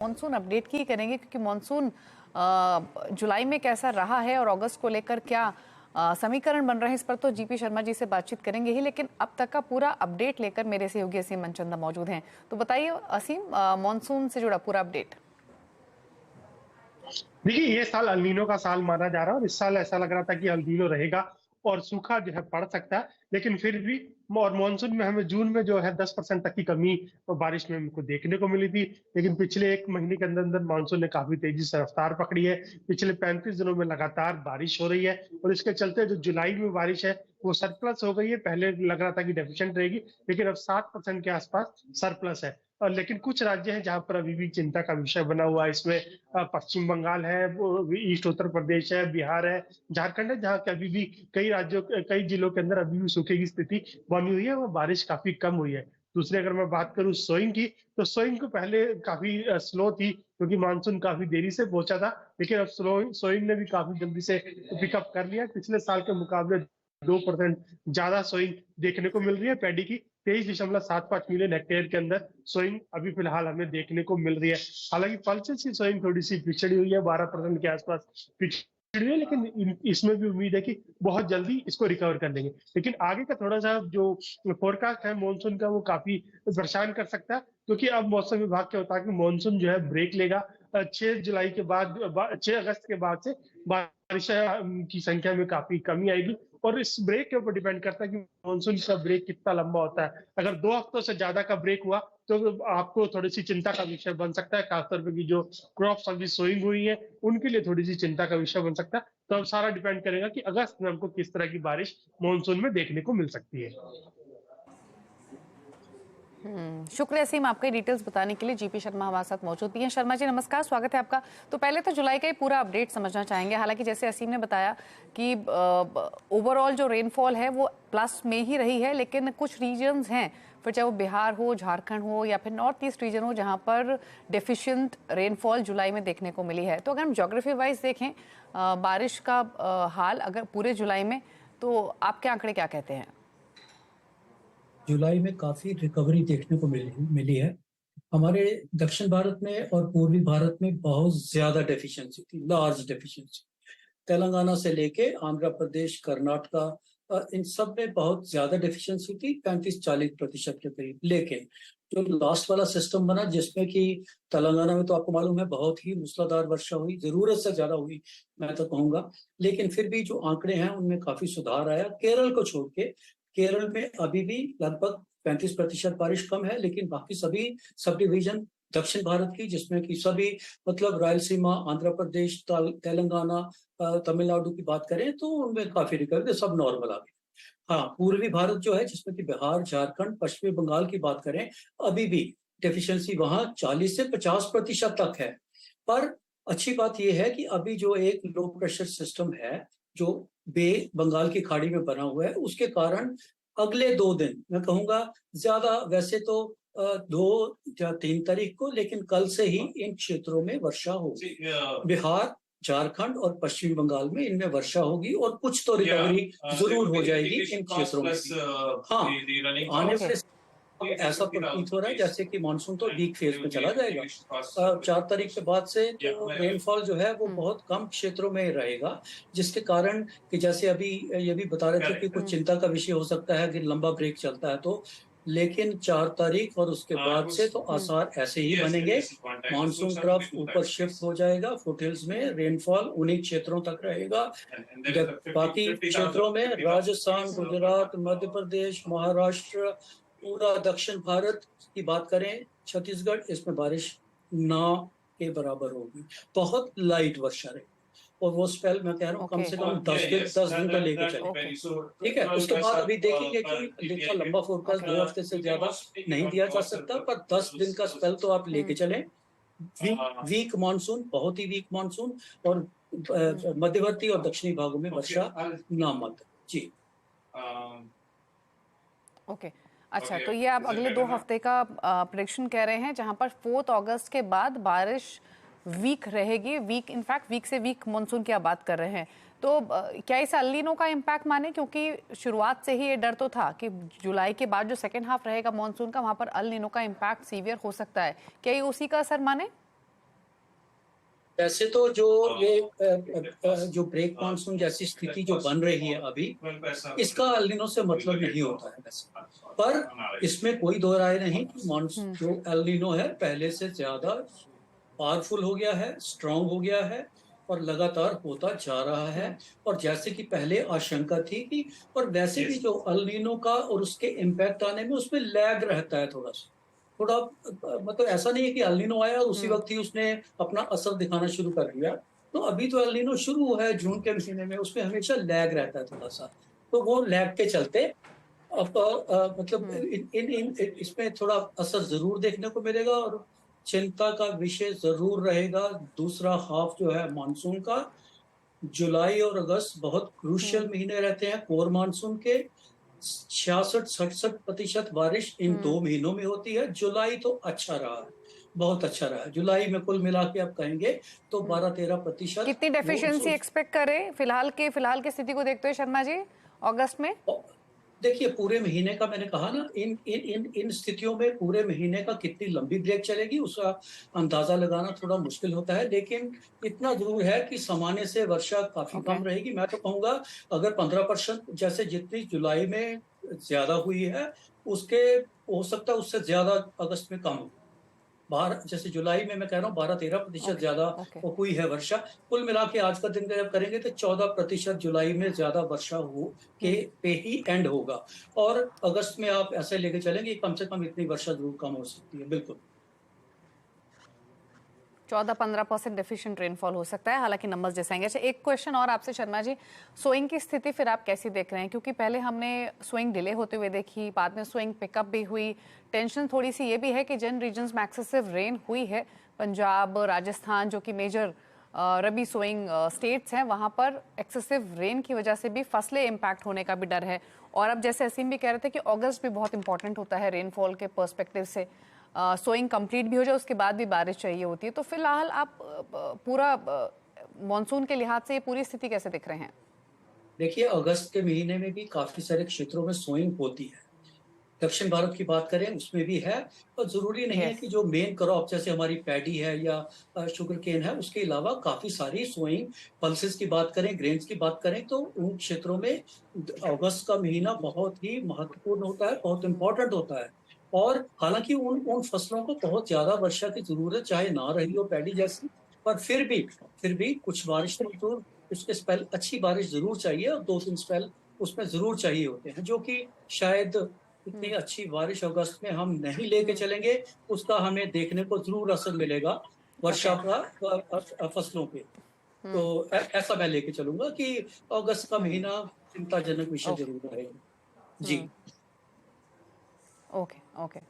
Monsoon update की करेंगे क्योंकि मॉनसून जुलाई में कैसा रहा है और अगस्त को लेकर क्या समीकरण बन रहे हैं, इस पर तो जीपी शर्मा जी से बातचीत करेंगे ही, लेकिन अब तक का पूरा अपडेट लेकर मेरे सहयोगी असीम मनचंदा मौजूद हैं। तो बताइए असीम, मॉनसून से जुड़ा पूरा अपडेट। देखिए, ये साल अल्नीनो का साल माना जा रहा है और इस साल ऐसा लग रहा था कि अल्नीनो रहेगा और सूखा जो है पड़ सकता है, लेकिन फिर भी और मानसून में हमें जून में जो है 10% तक की कमी और बारिश में हमको देखने को मिली थी। लेकिन पिछले एक महीने के अंदर अंदर मानसून ने काफी तेजी से रफ्तार पकड़ी है। पिछले 35 दिनों में लगातार बारिश हो रही है और इसके चलते जो जुलाई में बारिश है वो सरप्लस हो गई है। पहले लग रहा था कि डेफिशिएंट रहेगी, लेकिन अब 7% के आसपास सरप्लस है। और लेकिन कुछ राज्य हैं जहां पर अभी भी चिंता का विषय बना हुआ है। इसमें पश्चिम बंगाल है, वो ईस्ट उत्तर प्रदेश है, बिहार है, झारखंड है, जहाँ के अभी भी कई जिलों के अंदर अभी भी सूखे की स्थिति बनी हुई है और बारिश काफी कम हुई है। दूसरी अगर मैं बात करूं सोइंग की, तो सोइंग को पहले काफी स्लो थी क्योंकि मानसून काफी देरी से पहुंचा था, लेकिन अब सोइंग ने भी काफी जल्दी से पिकअप कर लिया। पिछले साल के मुकाबले 2% ज्यादा सोइंग देखने को मिल रही है। पैडी की 23.75 मिलियन हेक्टेयर के अंदर सोइंग अभी फिलहाल हमें देखने को मिल रही है। हालांकि पल्सेस की सोइंग थोड़ी सी पिछड़ी हुई है, 12% के आसपास पिछड़ी हुई है, लेकिन इसमें भी उम्मीद है कि बहुत जल्दी इसको रिकवर कर लेंगे। लेकिन आगे का थोड़ा सा जो फोरकास्ट है मानसून का, वो काफी परेशान कर सकता है, क्योंकि अब मौसम विभाग क्या होता है कि मानसून जो है ब्रेक लेगा 6 जुलाई के बाद, 6 अगस्त के बाद से बारिश की संख्या में काफी कमी आएगी। और इस ब्रेक के ऊपर डिपेंड करता है कि मानसून का ब्रेक कितना लंबा होता है। अगर 2 हफ्तों से ज्यादा का ब्रेक हुआ तो आपको थोड़ी सी चिंता का विषय बन सकता है, खासतौर पर की जो क्रॉप्स अभी सोइंग हुई है उनके लिए थोड़ी सी चिंता का विषय बन सकता है। तो अब सारा डिपेंड करेगा कि अगस्त में हमको किस तरह की बारिश मानसून में देखने को मिल सकती है। शुक्रिया असीम, आपका डिटेल्स बताने के लिए। जीपी शर्मा हमारे साथ मौजूद भी हैं। शर्मा जी नमस्कार, स्वागत है आपका। तो पहले तो जुलाई का ही पूरा अपडेट समझना चाहेंगे। हालांकि जैसे असीम ने बताया कि ओवरऑल जो रेनफॉल है वो प्लस में ही रही है, लेकिन कुछ रीजन्स हैं, फिर चाहे वो बिहार हो, झारखंड हो या फिर नॉर्थ ईस्ट रीजन हो, जहाँ पर डेफिशिएंट रेनफॉल जुलाई में देखने को मिली है। तो अगर हम जोग्राफी वाइज देखें बारिश का हाल अगर पूरे जुलाई में, तो आपके आंकड़े क्या कहते हैं? जुलाई में काफी रिकवरी देखने को मिली है। हमारे दक्षिण भारत में और पूर्वी भारत में बहुत ज्यादा डेफिशिएंसी थी, लार्ज डेफिशिएंसी। तेलंगाना से लेके आंध्र प्रदेश, कर्नाटका, इन सब में बहुत ज्यादा डेफिशिएंसी थी, 35-40% के करीब। लेकिन जो लास्ट वाला सिस्टम बना, जिसमें कि तेलंगाना में तो आपको मालूम है बहुत ही मूसलाधार वर्षा हुई, जरूरत से ज्यादा हुई मैं तो कहूंगा। लेकिन फिर भी जो आंकड़े हैं उनमें काफी सुधार आया, केरल को छोड़ के। केरल में अभी भी लगभग 35% बारिश कम है, लेकिन बाकी सभी सब डिवीजन दक्षिण भारत की, जिसमें कि सभी मतलब रायलसीमा, आंध्र प्रदेश, तेलंगाना, तमिलनाडु की बात करें तो उनमें काफी रिकवरी, सब नॉर्मल आ गई। हाँ, पूर्वी भारत जो है, जिसमें कि बिहार, झारखंड, पश्चिमी बंगाल की बात करें, अभी भी डेफिशिएंसी वहां 40 से 50% तक है। पर अच्छी बात यह है कि अभी जो एक लो प्रेशर सिस्टम है जो बे बंगाल की खाड़ी में बना हुआ है, उसके कारण अगले 2 दिन मैं कहूंगा, ज्यादा वैसे तो 2 या 3 तारीख को, लेकिन कल से ही इन क्षेत्रों में वर्षा होगी। बिहार, झारखंड और पश्चिमी बंगाल में इनमें वर्षा होगी और कुछ तो रिकवरी जरूर हो जाएगी इन क्षेत्रों में। हाँ, आने वाले ऐसा प्रतीत हो रहा है जैसे कि मानसून तो वीक फेज में चला जाएगा। 4 तारीख के बाद से तो रेनफॉल जो है वो बहुत कम क्षेत्रों में रहेगा, जिसके कारण कि जैसे अभी ये भी बता रहे थे कि कुछ चिंता का विषय हो सकता है कि लंबा ब्रेक चलता है तो, लेकिन 4 तारीख और उसके बाद से तो आसार ऐसे ही बनेंगे। मानसून ट्रफ ऊपर शिफ्ट हो जाएगा, फुटहिल्स में रेनफॉल उन्हीं क्षेत्रों तक रहेगा। बाकी क्षेत्रों में राजस्थान, गुजरात, मध्य प्रदेश, महाराष्ट्र, पूरा दक्षिण भारत की बात करें, छत्तीसगढ़, इसमें बारिश ना के बराबर होगी, बहुत लाइट वर्षा रहेगी। और वो स्पेल मैं कह रहा हूँ कम से कम 10 दिन तो लेके चले। ठीक है, उसके बाद अभी देखेंगे कि देखा लंबा फोरकास्ट 2 हफ्ते से ज्यादा नहीं दिया जा सकता, पर 10 दिन का स्पेल तो आप लेके चले। वीक मानसून, बहुत ही वीक मानसून, और मध्यवर्ती और दक्षिणी भागों में वर्षा नामात्र। जी ओके अच्छा, तो ये आप अगले 2 हफ्ते का प्रेडिक्शन कह रहे हैं, जहां पर 4 अगस्त के बाद बारिश वीक रहेगी। वीक, इनफैक्ट वीक से वीक मानसून की आप बात कर रहे हैं। तो क्या इसे अल नीनो का इम्पैक्ट माने, क्योंकि शुरुआत से ही ये डर तो था कि जुलाई के बाद जो सेकेंड हाफ रहेगा मानसून का, वहां पर अल नीनो का इम्पैक्ट सीवियर हो सकता है। क्या ये उसी का असर माने? वैसे तो जो ये जो ब्रेक मानसून जैसी स्थिति जो बन रही है अभी, इसका एल नीनो से मतलब नहीं होता है वैसे, पर इसमें कोई दो राय नहीं कि मानसून जो एल नीनो है पहले से ज्यादा पावरफुल हो गया है, स्ट्रांग हो गया है और लगातार होता जा रहा है। और जैसे कि पहले आशंका थी कि, और वैसे भी जो एल नीनो का और उसके इम्पैक्ट आने में उसमें लैग रहता है थोड़ा सा, थोड़ा मतलब ऐसा नहीं है कि एल नीनो आया और उसी वक्त ही उसने अपना असर दिखाना शुरू कर दिया। तो अभी तो एल नीनो शुरू हुआ है जून के महीने में, उसमें हमेशा लैग रहता है थोड़ा सा, तो वो लैग के चलते अब मतलब इन इसमें थोड़ा असर जरूर देखने को मिलेगा और चिंता का विषय जरूर रहेगा। दूसरा हाफ जो है मानसून का, जुलाई और अगस्त बहुत क्रूशियल महीने रहते हैं कोर मानसून के। 66-67% बारिश इन 2 महीनों में होती है। जुलाई तो अच्छा रहा है, बहुत अच्छा रहा है। जुलाई में कुल मिला के आप कहेंगे तो 12-13%। कितनी डेफिशिएंसी एक्सपेक्ट करें फिलहाल की स्थिति को देखते हुए शर्मा जी अगस्त में? देखिए पूरे महीने का मैंने कहा ना, इन इन इन इन स्थितियों में पूरे महीने का कितनी लंबी ब्रेक चलेगी उसका अंदाजा लगाना थोड़ा मुश्किल होता है, लेकिन इतना जरूर है कि सामान्य से वर्षा काफी कम रहेगी। मैं तो कहूंगा अगर 15% जैसे जितनी जुलाई में ज्यादा हुई है, उसके हो सकता है उससे ज्यादा अगस्त में कम हो। बाहर जैसे जुलाई में मैं कह रहा हूँ 12-13% ज्यादा हुई है वर्षा। कुल मिला के आज का दिन का जब करेंगे तो 14% जुलाई में ज्यादा वर्षा हो के पे ही एंड होगा। और अगस्त में आप ऐसे लेके चलेंगे कम से कम इतनी वर्षा जरूर कम हो सकती है, बिल्कुल 14-15% डेफिशिएंट रेनफॉल हो सकता है, हालांकि नंबर्स जैसे आएंगे। अच्छा एक क्वेश्चन और आपसे शर्मा जी, सोइंग की स्थिति फिर आप कैसी देख रहे हैं? क्योंकि पहले हमने स्विंग डिले होते हुए देखी, बाद में स्विंग पिकअप भी हुई। टेंशन थोड़ी सी ये भी है कि जिन रीजन्स में एक्सेसिव रेन हुई है, पंजाब, राजस्थान, जो कि मेजर रबी सोइंग स्टेट्स हैं, वहाँ पर एक्सेसिव रेन की वजह से भी फसलें इम्पैक्ट होने का भी डर है। और अब जैसे असीम भी कह रहे थे कि अगस्त भी बहुत इंपॉर्टेंट होता है रेनफॉल के पर्सपेक्टिव से, सोइंग कंप्लीट भी हो जाए उसके बाद भी बारिश चाहिए होती है। तो फिलहाल आप पूरा मॉनसून के लिहाज से ये पूरी स्थिति कैसे दिख रहे हैं? देखिए अगस्त के महीने में भी काफी सारे क्षेत्रों में सोइंग होती है। दक्षिण भारत की बात करें उसमें भी है, और जरूरी नहीं है कि जो मेन क्रॉप जैसे हमारी पैडी है या शुगर केन है, उसके अलावा काफी सारी सोइंग पल्सेस की बात करें, ग्रेन्स की बात करें, तो उन क्षेत्रों में अगस्त का महीना बहुत ही महत्वपूर्ण होता है, बहुत इंपॉर्टेंट होता है। और हालांकि उन उन फसलों को बहुत ज्यादा वर्षा की जरूरत चाहे ना रही हो पैडी जैसी, पर फिर भी कुछ बारिश तो जरूर, उसके स्पेल अच्छी बारिश जरूर चाहिए और 2-3 स्पेल उसमें जरूर चाहिए होते हैं, जो कि शायद इतनी अच्छी बारिश अगस्त में हम नहीं लेके चलेंगे। उसका हमें देखने को जरूर असर मिलेगा वर्षा का फसलों पे। तो ऐसा मैं लेके चलूंगा कि अगस्त का महीना चिंताजनक विषय जरूर रहेगा जी। Okay okay